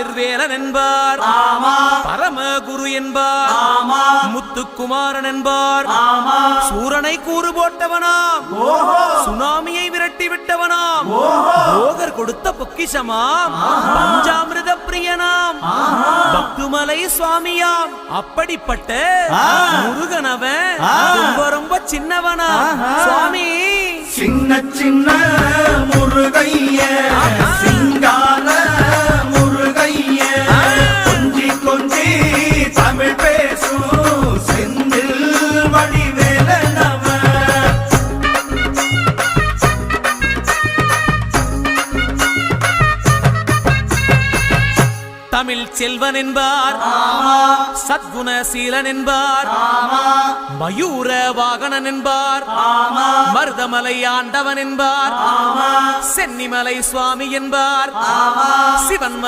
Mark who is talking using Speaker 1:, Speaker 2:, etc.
Speaker 1: பளிர்வேலன் என்பார், பரமகுரு என்பார், முத்துக்குமாரன் என்பார், சூரனை கூறு போட்டவனாம், சுனாமியை விரட்டி விட்டவனாம், போகர் கொடுத்த பொக்கிஷமாம், பஞ்சாமிர்த பிரியனாம், பக்துமலை சுவாமியாம். அப்படிப்பட்ட முருகனவன் ரொம்ப ரொம்ப சின்னவனா சுவாமி.
Speaker 2: சின்ன சின்ன முருகைய சிங்கார முருகைய, கொஞ்சி கொஞ்சி தமிழ் பேசும் செந்தில் வடிவேலனவன்.
Speaker 1: தமிழ் செல்வன் என்பார், சத்குணசீலன் என்பார், மயூர வாகனன் என்பார், மருதமலை ஆண்டவன் என்பார், சென்னிமலை சுவாமி என்பார், சிவன்